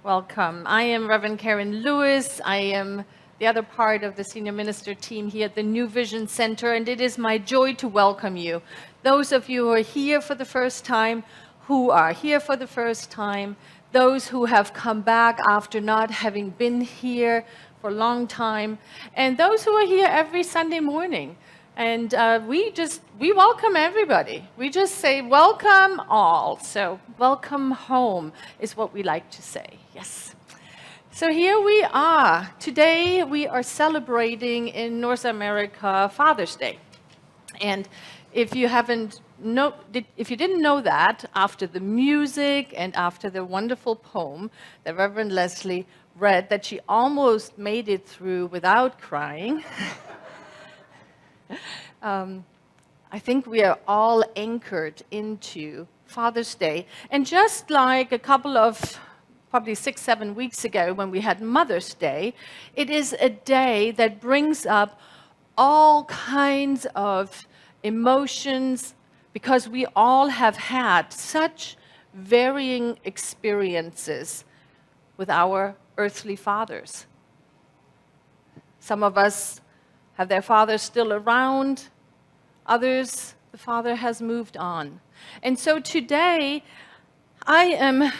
Welcome. I am Reverend Karen Lewis. I am the other part of the senior minister team here at the New Vision Center, and it is my joy to welcome you. Those of you who are here for the first time, those who have come back after not having been here for a long time, and those who are here every Sunday morning. And we welcome everybody. We just say, welcome all. So welcome home is what we like to say. Yes. So here we are. Today we are celebrating in North America Father's Day. And if you didn't know that, after the music and after the wonderful poem that Reverend Leslie read, that she almost made it through without crying, I think we are all anchored into Father's Day. And just like a couple of, probably 6-7 weeks ago when we had Mother's Day, it is a day that brings up all kinds of emotions because we all have had such varying experiences with our earthly fathers. Some of us have their fathers still around. Others, the father has moved on. And so today, I am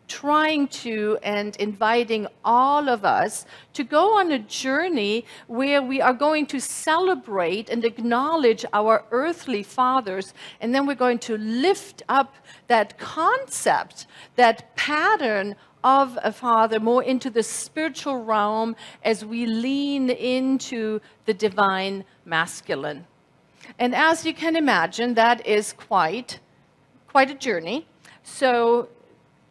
trying to and inviting all of us to go on a journey where we are going to celebrate and acknowledge our earthly fathers, and then we're going to lift up that concept, that pattern of a father more into the spiritual realm as we lean into the divine masculine. And as you can imagine, that is quite a journey. So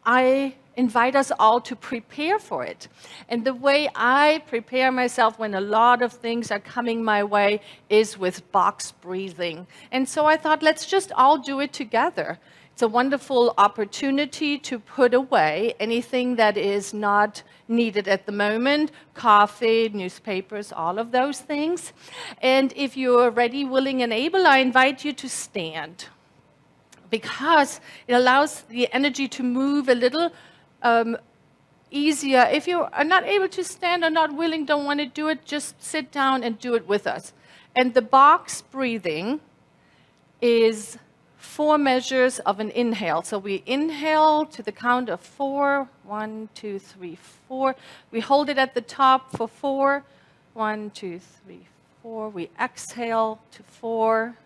I invite us all to prepare for it. And the way I prepare myself when a lot of things are coming my way is with box breathing. And so I thought, let's just all do it together. It's a wonderful opportunity to put away anything that is not needed at the moment, coffee, newspapers, all of those things. And if you're ready, willing, and able, I invite you to stand, because it allows the energy to move a little easier. If you are not able to stand or not willing, don't want to do it, just sit down and do it with us. And the box breathing is 4 measures of an inhale. So we inhale to the count of 4. 1, 2, 3, 4. We hold it at the top for 4. 1, 2, 3, 4. We exhale to 4.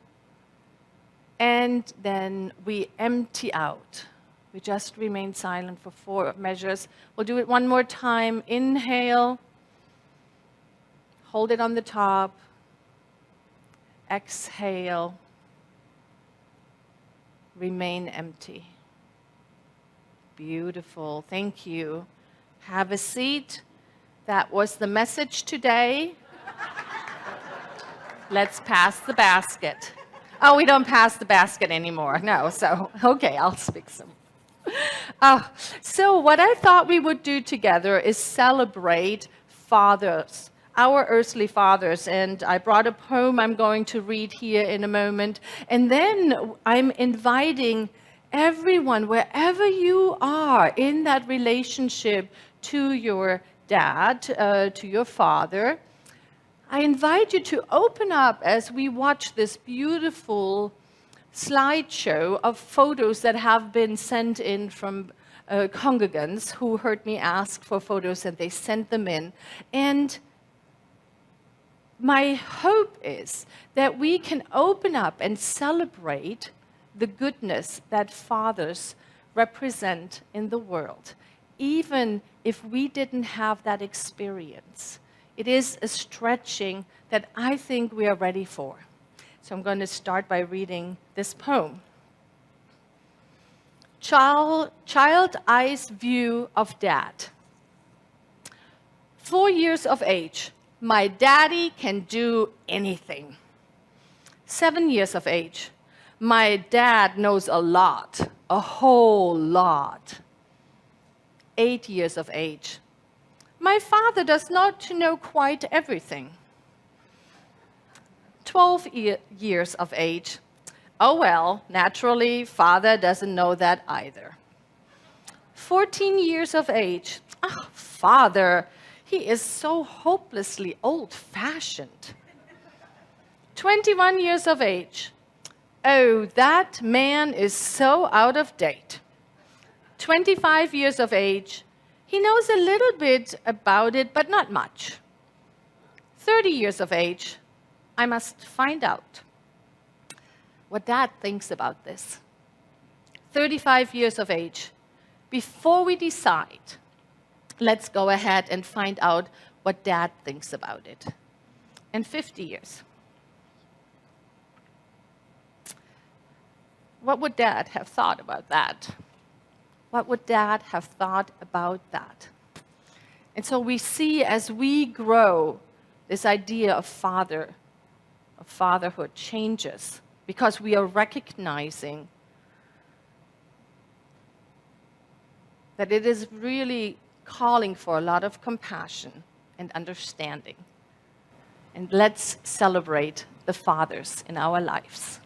And then we empty out. We just remain silent for 4 measures. We'll do it one more time. Inhale. Hold it on the top. Exhale. Remain empty. Beautiful. Thank you. Have a seat. That was the message today. Let's pass the basket. Oh, we don't pass the basket anymore. No, so, okay, I'll speak some. So what I thought we would do together is celebrate fathers, our earthly fathers. And I brought a poem I'm going to read here in a moment. And then I'm inviting everyone, wherever you are in that relationship to your dad, to your father, I invite you to open up as we watch this beautiful slideshow of photos that have been sent in from congregants who heard me ask for photos, and they sent them in. And my hope is that we can open up and celebrate the goodness that fathers represent in the world, even if we didn't have that experience. It is a stretching that I think we are ready for. So I'm going to start by reading this poem. Child Eyes View of Dad. 4 years of age. My daddy can do anything. 7 years of age. My dad knows a lot, a whole lot. 8 years of age. My father does not know quite everything. 12 years of age. Oh well, naturally, father doesn't know that either. 14 years of age. Ah, Father, he is so hopelessly old-fashioned. 21 years of age. Oh, that man is so out of date. 25 years of age. He knows a little bit about it, but not much. 30 years of age. I must find out what Dad thinks about this. 35 years of age. Before we decide, let's go ahead and find out what Dad thinks about it. And 50 years. What would Dad have thought about that? What would Dad have thought about that? And so we see as we grow, this idea of fatherhood changes because we are recognizing that it is really calling for a lot of compassion and understanding. And let's celebrate the fathers in our lives.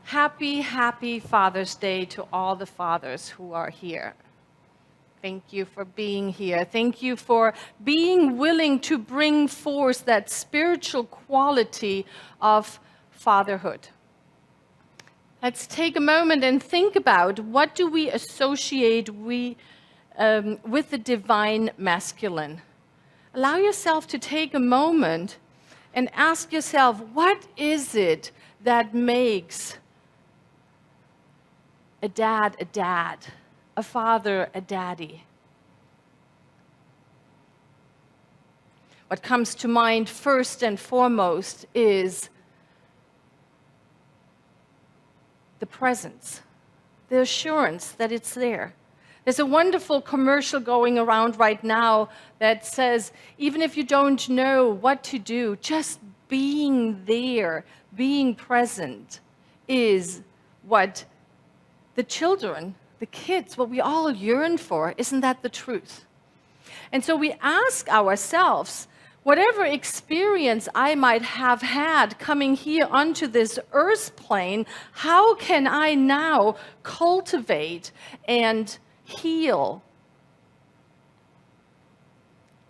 Happy, happy Father's Day to all the fathers who are here. Thank you for being here. Thank you for being willing to bring forth that spiritual quality of fatherhood. Let's take a moment and think about what do we associate with the divine masculine. Allow yourself to take a moment and ask yourself, what is it that makes a dad, a father, a daddy? What comes to mind first and foremost is the presence, the assurance that it's there. There's a wonderful commercial going around right now that says, even if you don't know what to do, just being there, being present is what the children, the kids, what we all yearn for. Isn't that the truth? And so we ask ourselves, whatever experience I might have had coming here onto this earth plane, how can I now cultivate and heal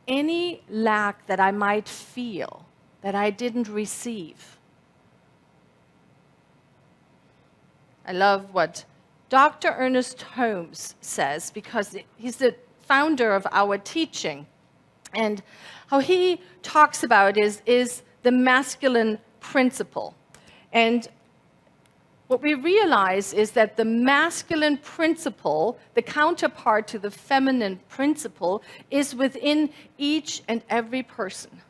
any lack that I might feel that I didn't receive. I love what Dr. Ernest Holmes says, because he's the founder of our teaching. And how he talks about is the masculine principle. And what we realize is that the masculine principle, the counterpart to the feminine principle, is within each and every person.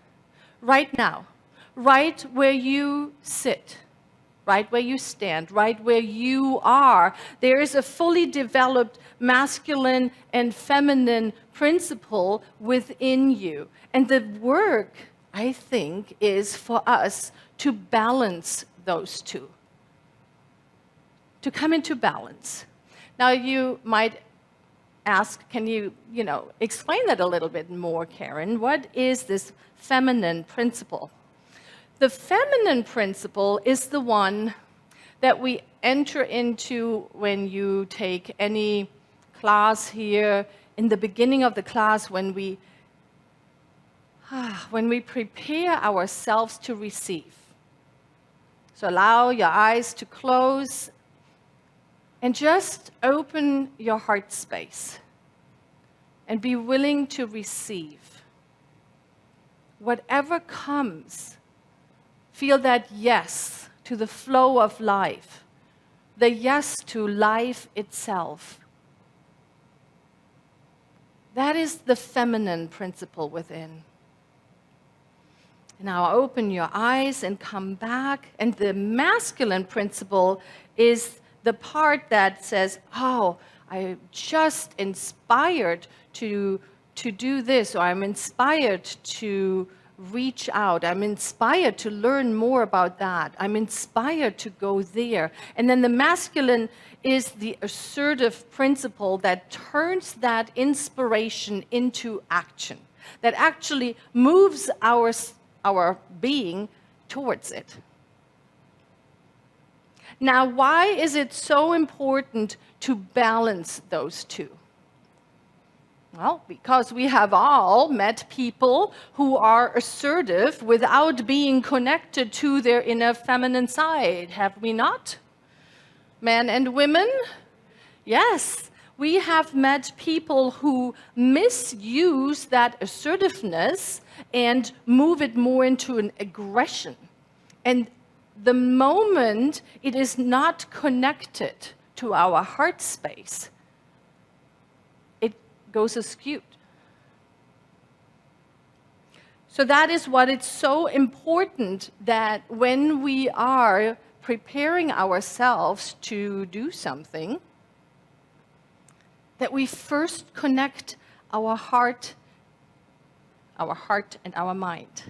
Right now, right where you sit, right where you stand, right where you are, there is a fully developed masculine and feminine principle within you. And the work, I think, is for us to balance those two, to come into balance. Now, you might ask, can you explain that a little bit more, Karen? What is this feminine principle? The feminine principle is the one that we enter into when you take any class here. In the beginning of the class, when we prepare ourselves to receive. So allow your eyes to close and just open your heart space and be willing to receive. Whatever comes, feel that yes to the flow of life, the yes to life itself. That is the feminine principle within. Now open your eyes and come back. And the masculine principle is the part that says, oh, I'm just inspired to do this, or I'm inspired to reach out. I'm inspired to learn more about that. I'm inspired to go there. And then the masculine is the assertive principle that turns that inspiration into action, that actually moves our being towards it. Now, why is it so important to balance those two? Well, because we have all met people who are assertive without being connected to their inner feminine side, have we not? Men and women? Yes, we have met people who misuse that assertiveness and move it more into an aggression. And the moment it is not connected to our heart space, it goes askew. So that is what it's so important, that when we are preparing ourselves to do something, that we first connect our heart and our mind.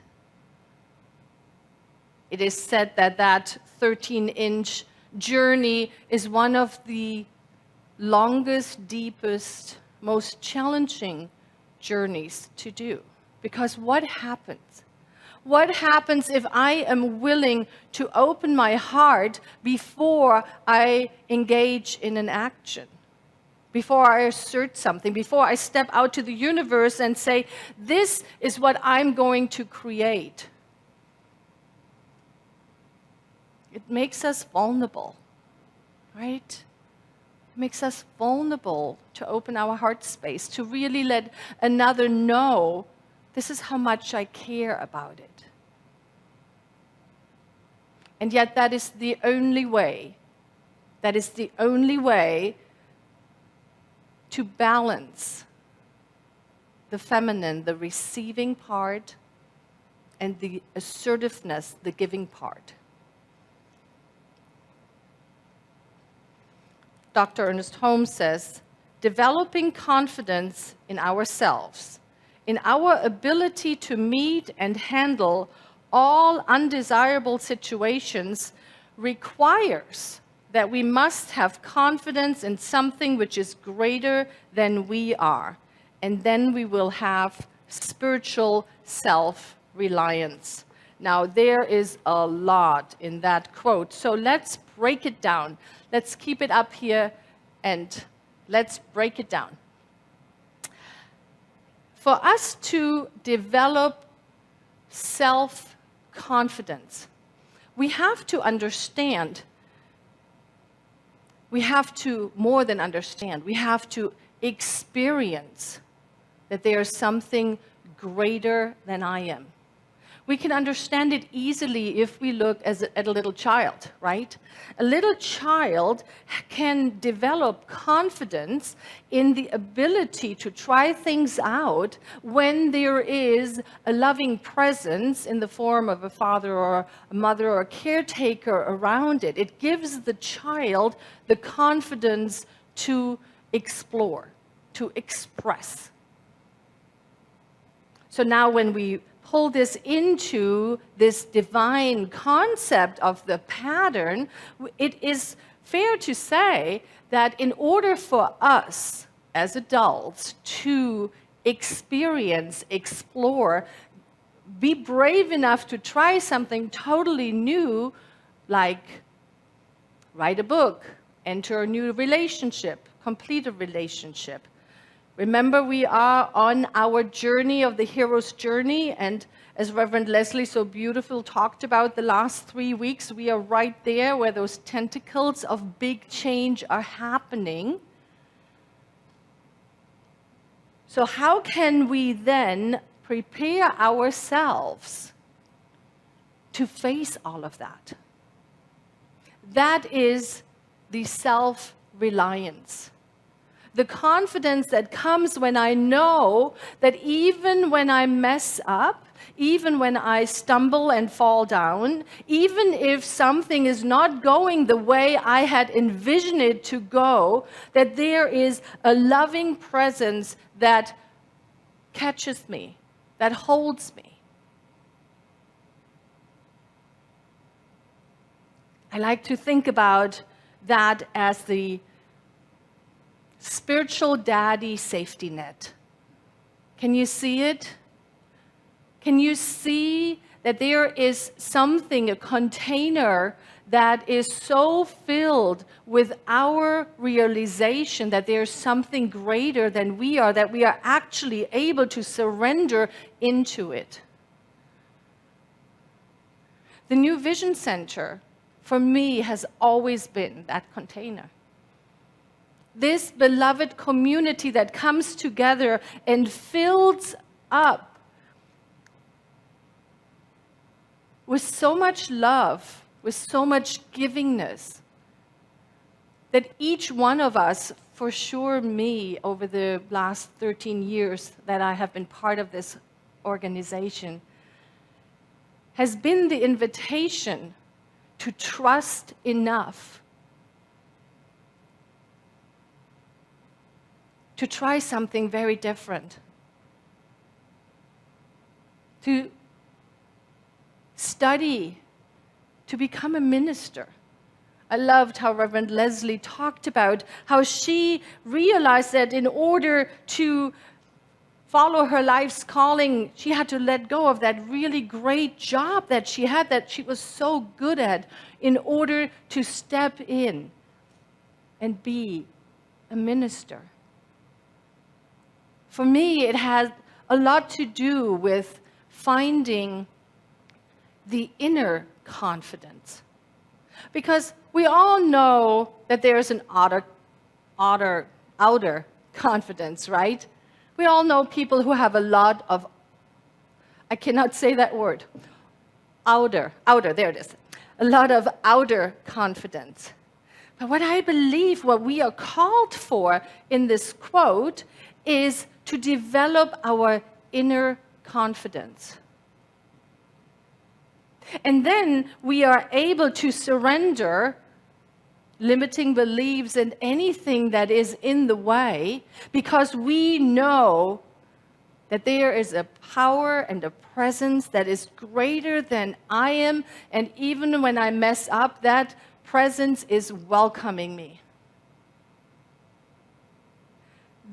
It is said that that 13-inch journey is one of the longest, deepest, most challenging journeys to do. Because what happens? What happens if I am willing to open my heart before I engage in an action? Before I assert something, before I step out to the universe and say, this is what I'm going to create. It makes us vulnerable, right? It makes us vulnerable to open our heart space, to really let another know, this is how much I care about it. And yet that is the only way, to balance the feminine, the receiving part, and the assertiveness, the giving part. Dr. Ernest Holmes says, developing confidence in ourselves, in our ability to meet and handle all undesirable situations, requires that we must have confidence in something which is greater than we are. And then we will have spiritual self-reliance. Now, there is a lot in that quote, so let's break it down. Let's keep it up here and let's break it down. For us to develop self-confidence, we have to understand, we have to more than understand, we have to experience that there is something greater than I am. We can understand it easily if we look at a little child, right? A little child can develop confidence in the ability to try things out when there is a loving presence in the form of a father or a mother or a caretaker around it. It gives the child the confidence to explore, to express. So now when we pull this into this divine concept of the pattern, it is fair to say that in order for us as adults to experience, explore, be brave enough to try something totally new, like write a book, enter a new relationship, complete a relationship. Remember, we are on our journey of the hero's journey, and as Reverend Leslie so beautiful talked about the last 3 weeks, we are right there where those tentacles of big change are happening. So how can we then prepare ourselves to face all of that? That is the self-reliance. The confidence that comes when I know that even when I mess up, even when I stumble and fall down, even if something is not going the way I had envisioned it to go, that there is a loving presence that catches me, that holds me. I like to think about that as the spiritual daddy safety net. Can you see it? Can you see that there is something, a container that is so filled with our realization that there's something greater than we are, that we are actually able to surrender into it? The New Vision Center, for me, has always been that container. This beloved community that comes together and fills up with so much love, with so much givingness, that each one of us, for sure me, over the last 13 years that I have been part of this organization, has been the invitation to trust enough to try something very different, to study, to become a minister. I loved how Reverend Leslie talked about how she realized that in order to follow her life's calling, she had to let go of that really great job that she had, that she was so good at, in order to step in and be a minister. For me, it has a lot to do with finding the inner confidence. Because we all know that there's an outer confidence, right? We all know people who have a lot of, I cannot say that word, outer, there it is. A lot of outer confidence. But what I believe, what we are called for in this quote, is to develop our inner confidence. And then we are able to surrender limiting beliefs and anything that is in the way, because we know that there is a power and a presence that is greater than I am, and even when I mess up, that presence is welcoming me.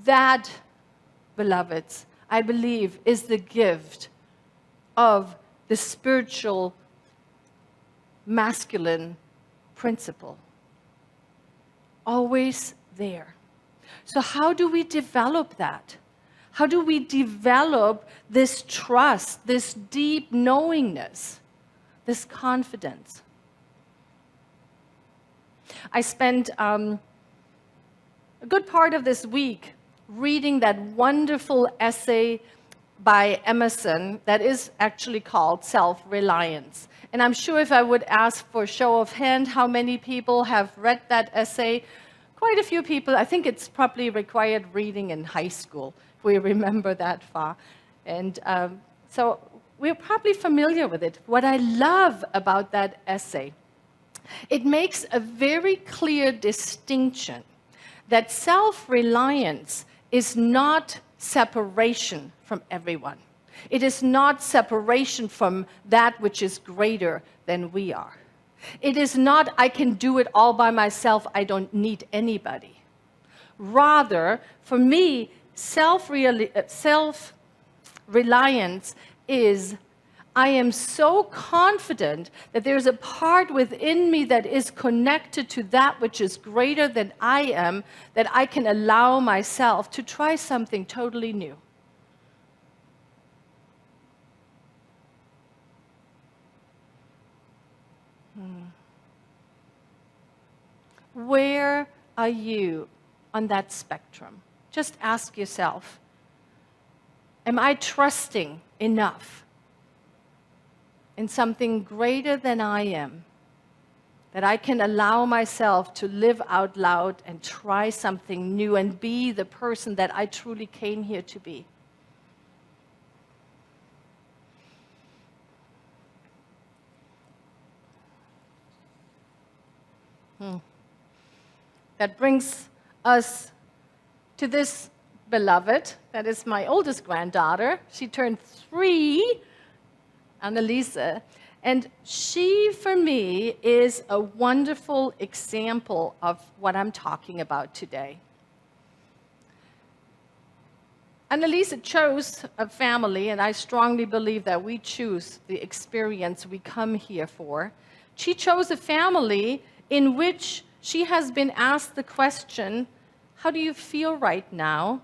That, beloveds, I believe, is the gift of the spiritual masculine principle. Always there. So how do we develop that? How do we develop this trust, this deep knowingness, this confidence? I spent a good part of this week reading that wonderful essay by Emerson that is actually called Self-Reliance. And I'm sure if I would ask for a show of hand how many people have read that essay, quite a few people. I think it's probably required reading in high school, if we remember that far. And so we're probably familiar with it. What I love about that essay, it makes a very clear distinction that self-reliance is not separation from everyone. It is not separation from that which is greater than we are. It is not, I can do it all by myself, I don't need anybody. Rather, for me, self-reliance is, I am so confident that there's a part within me that is connected to that which is greater than I am, that I can allow myself to try something totally new. Where are you on that spectrum? Just ask yourself, am I trusting enough in something greater than I am, that I can allow myself to live out loud and try something new and be the person that I truly came here to be? That brings us to this beloved. That is my oldest granddaughter. She turned 3, Annalisa. And she, for me, is a wonderful example of what I'm talking about today. Annalisa chose a family, and I strongly believe that we choose the experience we come here for. She chose a family in which she has been asked the question, how do you feel right now,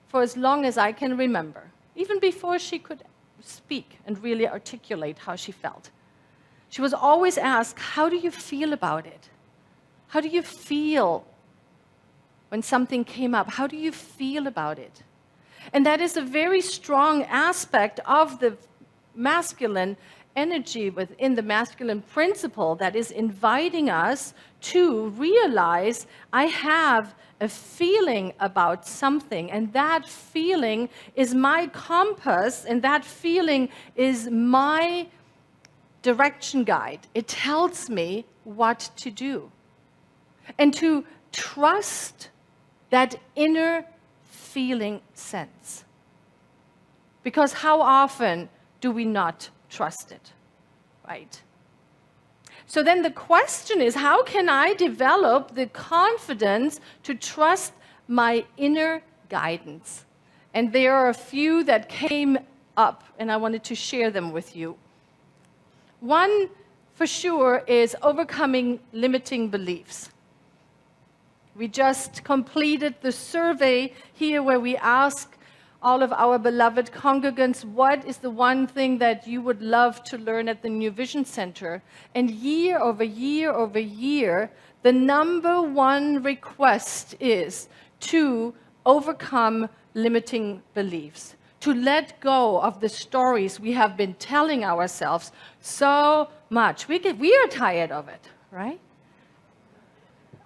for as long as I can remember, even before she could speak and really articulate how she felt. She was always asked, how do you feel about it? How do you feel when something came up? How do you feel about it? And that is a very strong aspect of the masculine energy within the masculine principle that is inviting us to realize I have a feeling about something, and that feeling is my compass, and that feeling is my direction guide. It tells me what to do. And to trust that inner feeling sense. Because how often do we not trust it, right? So then the question is, how can I develop the confidence to trust my inner guidance? And there are a few that came up, and I wanted to share them with you. One, for sure, is overcoming limiting beliefs. We just completed the survey here where we ask all of our beloved congregants, what is the one thing that you would love to learn at the New Vision Center? And year over year over year, the number one request is to overcome limiting beliefs, to let go of the stories we have been telling ourselves so much. We are tired of it, right?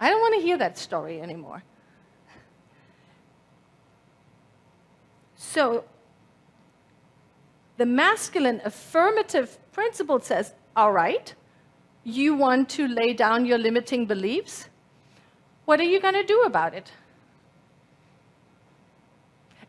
I don't want to hear that story anymore. So the masculine affirmative principle says, all right, you want to lay down your limiting beliefs? What are you going to do about it?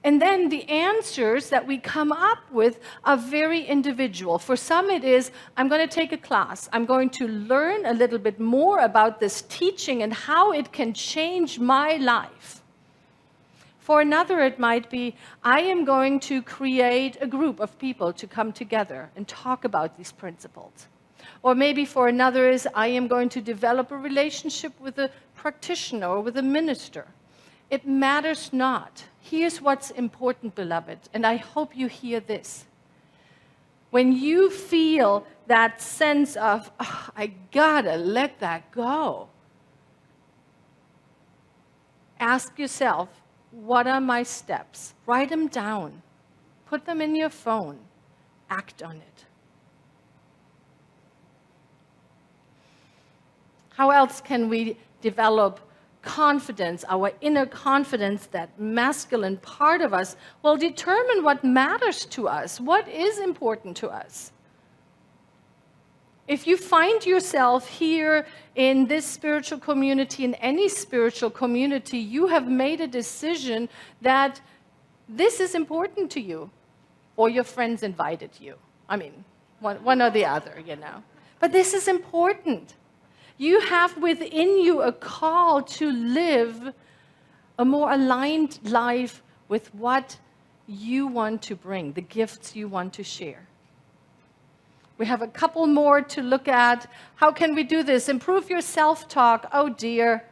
And then the answers that we come up with are very individual. For some it is, I'm going to take a class. I'm going to learn a little bit more about this teaching and how it can change my life. For another, it might be, I am going to create a group of people to come together and talk about these principles. Or maybe for another is, I am going to develop a relationship with a practitioner or with a minister. It matters not. Here's what's important, beloved, and I hope you hear this. When you feel that sense of, oh, I gotta let that go, ask yourself, what are my steps? Write them down. Put them in your phone. Act on it. How else can we develop confidence, our inner confidence, that masculine part of us will determine what matters to us, what is important to us? If you find yourself here in this spiritual community, in any spiritual community, you have made a decision that this is important to you, or your friends invited you. I mean, one or the other, you know. But this is important. You have within you a call to live a more aligned life with what you want to bring, the gifts you want to share. We have a couple more to look at. How can we do this? Improve your self-talk. Oh dear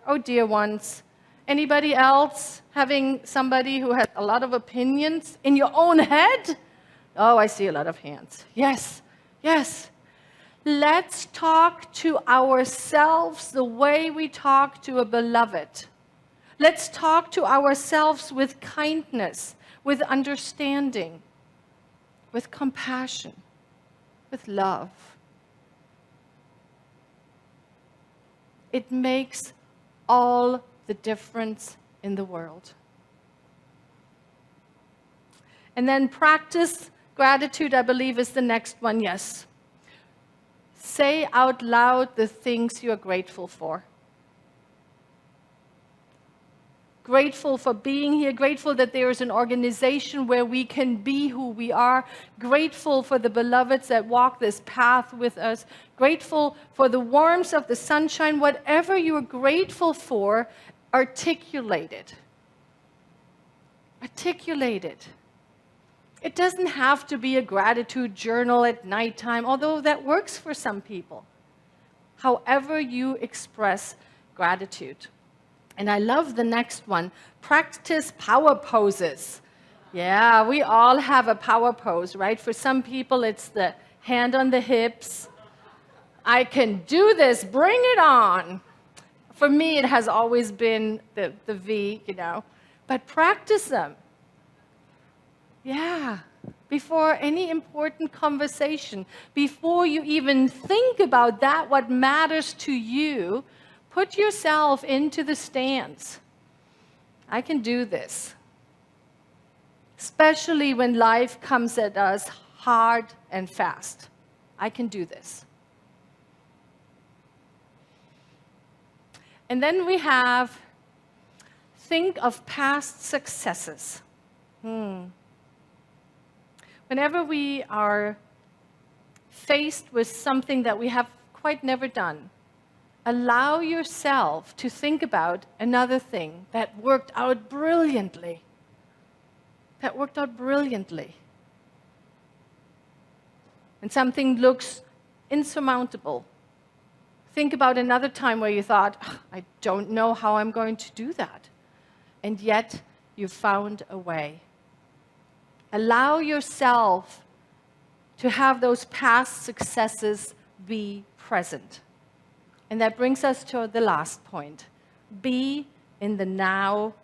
ones. Anybody else having somebody who has a lot of opinions in your own head? Oh, I see a lot of hands. Yes, yes. Let's talk to ourselves the way we talk to a beloved. Let's talk to ourselves with kindness, with understanding, with compassion, with love. It makes all the difference in the world. And then practice gratitude, I believe, is the next one. Yes. Say out loud the things you're grateful for. Grateful for being here, grateful that there is an organization where we can be who we are, grateful for the beloveds that walk this path with us, grateful for the warmth of the sunshine. Whatever you're grateful for, articulate it. Articulate it. It doesn't have to be a gratitude journal at nighttime, although that works for some people. However you express gratitude. And I love the next one. Practice power poses. Yeah, we all have a power pose, right? For some people, it's the hand on the hips. I can do this, bring it on. For me, it has always been the V, you know. But practice them. Yeah, before any important conversation, before you even think about that, what matters to you, put yourself into the stance. I can do this. Especially when life comes at us hard and fast. I can do this. And then we have, think of past successes. Whenever we are faced with something that we have quite never done, allow yourself to think about another thing that worked out brilliantly. That worked out brilliantly. And something looks insurmountable. Think about another time where you thought, I don't know how I'm going to do that. And yet, you found a way. Allow yourself to have those past successes be present. And that brings us to the last point. Be in the now.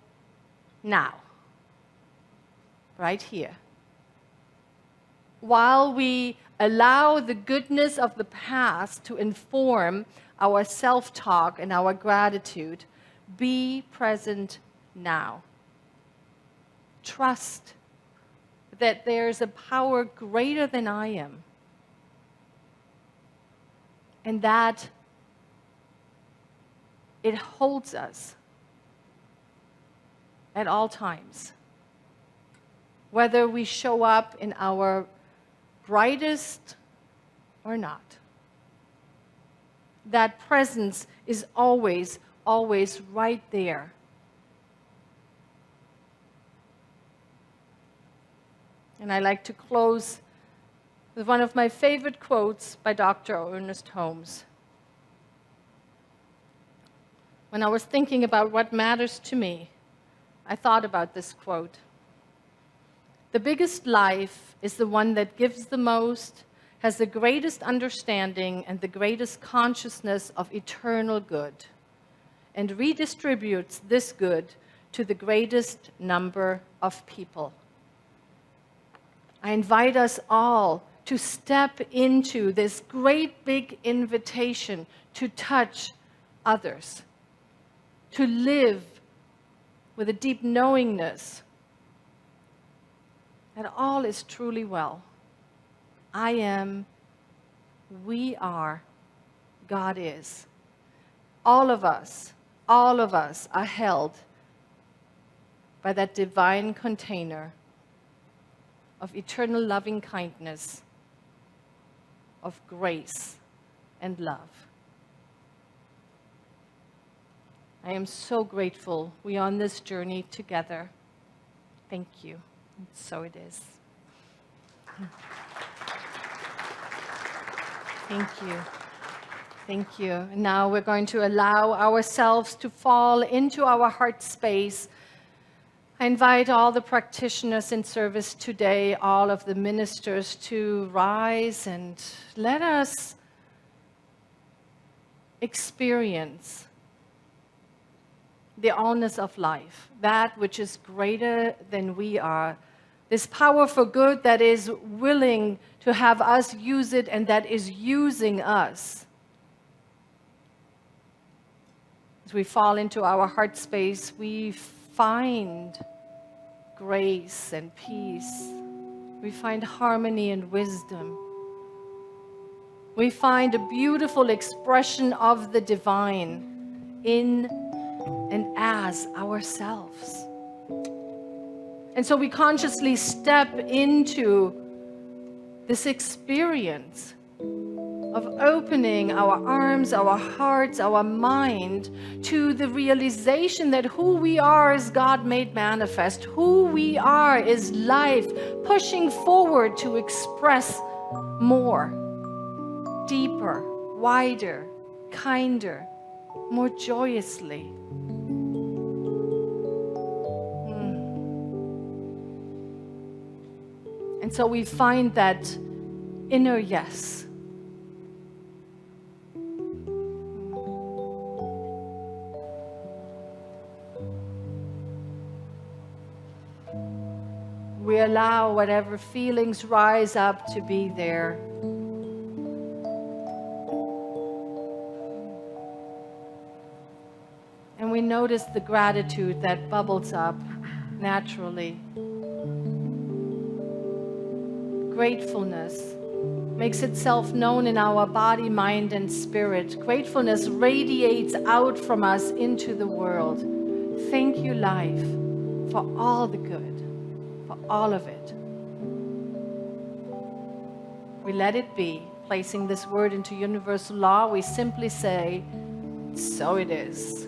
Right here. While we allow the goodness of the past to inform our self-talk and our gratitude, be present now. Trust that there's a power greater than I am. And that it holds us at all times. Whether we show up in our brightest or not. That presence is always, always right there. And I like to close with one of my favorite quotes by Dr. Ernest Holmes. When I was thinking about what matters to me, I thought about this quote. The biggest life is the one that gives the most, has the greatest understanding and the greatest consciousness of eternal good, and redistributes this good to the greatest number of people. I invite us all to step into this great big invitation to touch others, to live with a deep knowingness that all is truly well. I am, we are, God is. All of us are held by that divine container of eternal loving kindness, of grace and love. I am so grateful we are on this journey together. Thank you. And so it is. Thank you. Thank you. And now we're going to allow ourselves to fall into our heart space. I invite all the practitioners in service today, all of the ministers, to rise and let us experience the allness of life, that which is greater than we are, this power for good that is willing to have us use it and that is using us. As we fall into our heart space, we find grace and peace. We find harmony and wisdom. We find a beautiful expression of the divine in and as ourselves. And so we consciously step into this experience of opening our arms, our hearts, our mind to the realization that who we are is God made manifest. Who we are is life pushing forward to express more, deeper, wider, kinder, more joyously. And so we find that inner yes. We allow whatever feelings rise up to be there. And we notice the gratitude that bubbles up naturally. Gratefulness makes itself known in our body, mind, and spirit. Gratefulness radiates out from us into the world. Thank you, life, for all the good, for all of it. We let it be. Placing this word into universal law, we simply say, so it is.